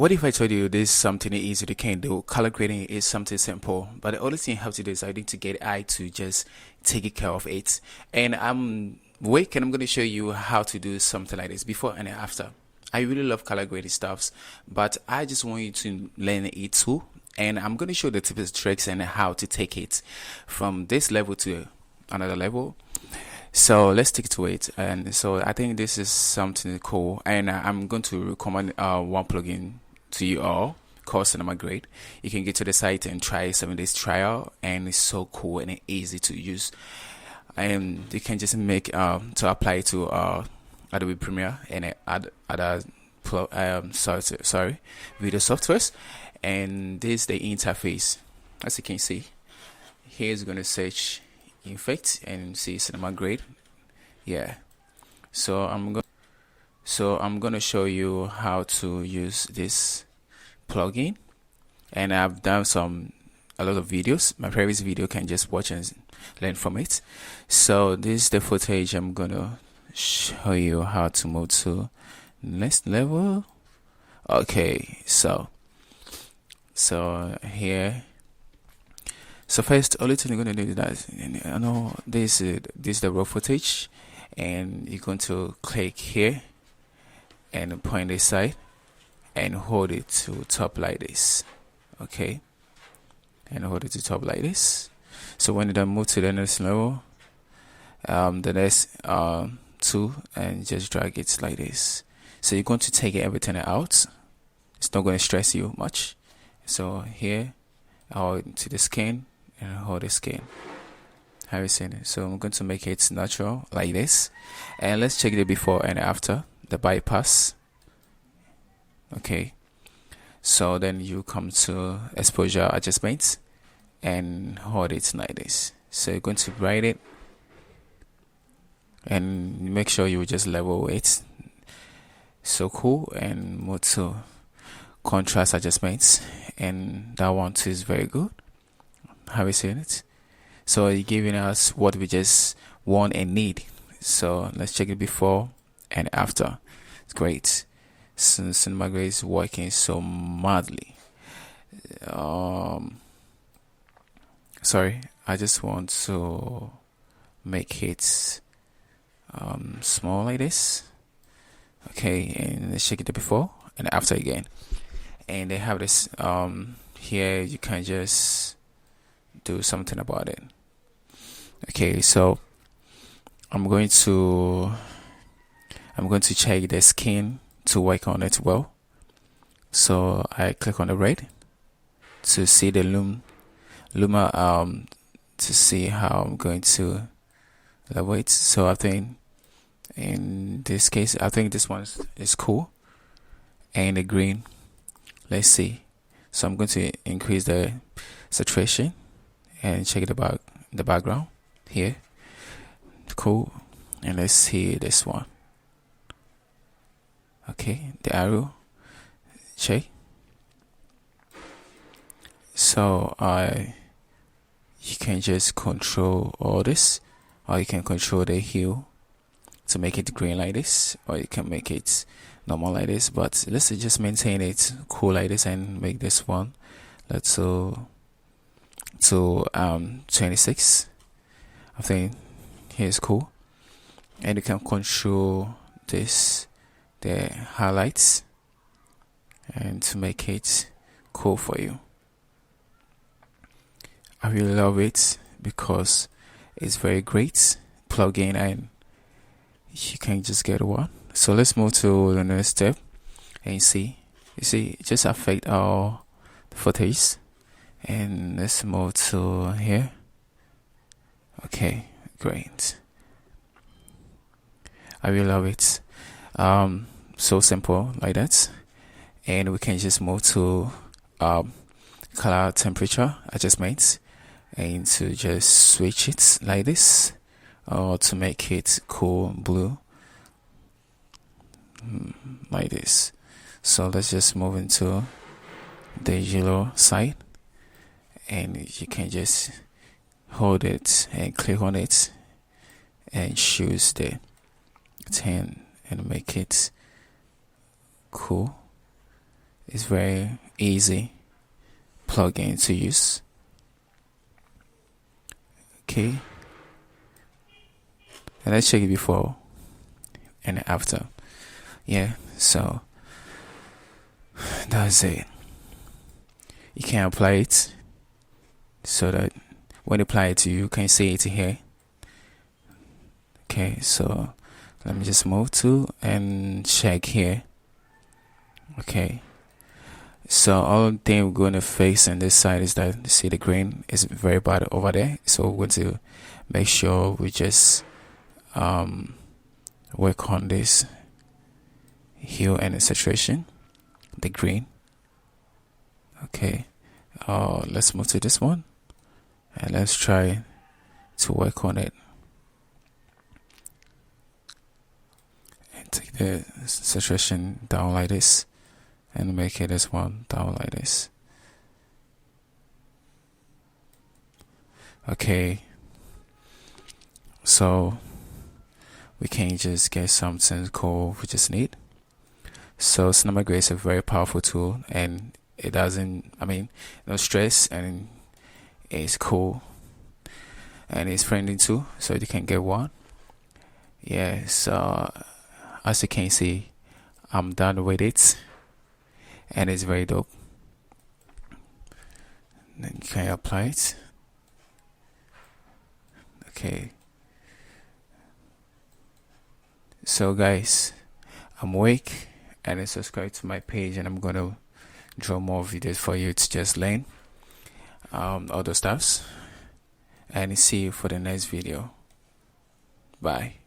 What if I told you this is something easy you can do? Color grading is something simple, but the only thing you have to do is I need to get I to just take care of it. And I'm wait, and I'm going to show you how to do something like this before and after. I really love color grading stuffs, but I just want you to learn it too. And I'm going to show the tips, tricks, and how to take it from this level to another level. So let's stick to it. And so I think this is something cool, and I'm going to recommend one plugin to you all called Cinema Grade. You can get to the site and try 7 days trial, and it's so cool and easy to use. And you can just make to apply to Adobe Premiere and add other video softwares. And this is the interface. As you can see, here's going to search effect and see Cinema Grade. Yeah, so I'm going to show you how to use this plugin, and I've done a lot of videos. My previous video, can just watch and learn from it. So this is the footage. I'm gonna show you how to move to next level. Okay, so here. So first, only thing you're gonna do is that I know this is the raw footage, and you're going to click here and point this side and hold it to top like this. Okay, and hold it to top like this. So when you then move to the next level, the next two, and just drag it like this. So you're going to take everything out. It's not going to stress you much. So here, hold to the skin and hold the skin. Have you seen it? So I'm going to make it natural like this, and let's check the before and after the bypass. Okay, so then you come to exposure adjustments and hold it like this. So you're going to write it and make sure you just level it. So cool. And move to contrast adjustments, and that one too is very good. Have you seen it? So it's giving us what we just want and need. So let's check it before and after. It's great. Cinema Grade is working so madly. Sorry, I just want to make it small like this. Okay, and let's check it before and after again. And they have this here. You can just do something about it. Okay, so I'm going to check the skin to work on it well. So I click on the red to see the luma to see how I'm going to level it. So I think in this case, I think this one is cool. And the green, let's see. So I'm going to increase the saturation and check the background here. Cool. And let's see this one. Okay, the arrow, check. So you can just control all this, or you can control the hue to make it green like this, or you can make it normal like this. But let's just maintain it cool like this and make this one let's to 26. I think here's cool. And you can control this, the highlights, and to make it cool for you. I really love it because it's very great plugin, and you can just get one. So let's move to the next step and you see it just affect all the footage. And let's move to here. Okay, great. I really love it. So simple like that. And we can just move to color temperature adjustments, and to just switch it like this, or to make it cool blue like this. So let's just move into the yellow side, and you can just hold it and click on it and choose the 10 and make it cool. It's very easy plugin to use. Okay, and let's check it before and after. Yeah, so that's it. You can apply it so that when you apply it to you can see it here. Okay, so let me just move to and check here. Okay, so all thing we're going to face on this side is that you see the green is very bad over there, so we're going to make sure we just work on this hue and the saturation, the green. Okay, let's move to this one and let's try to work on it and take the saturation down like this and make it this one down like this. Okay, so we can just get something cool we just need. So Cinema Gray is a very powerful tool, and it doesn't, no stress, and it's cool and it's friendly too, so you can get one. Yeah, so as you can see, I'm done with it and it's very dope. Then you can apply it. Okay, so guys, I'm awake and subscribe to my page, and I'm gonna draw more videos for you to just learn all the stuffs, and see you for the next video. Bye.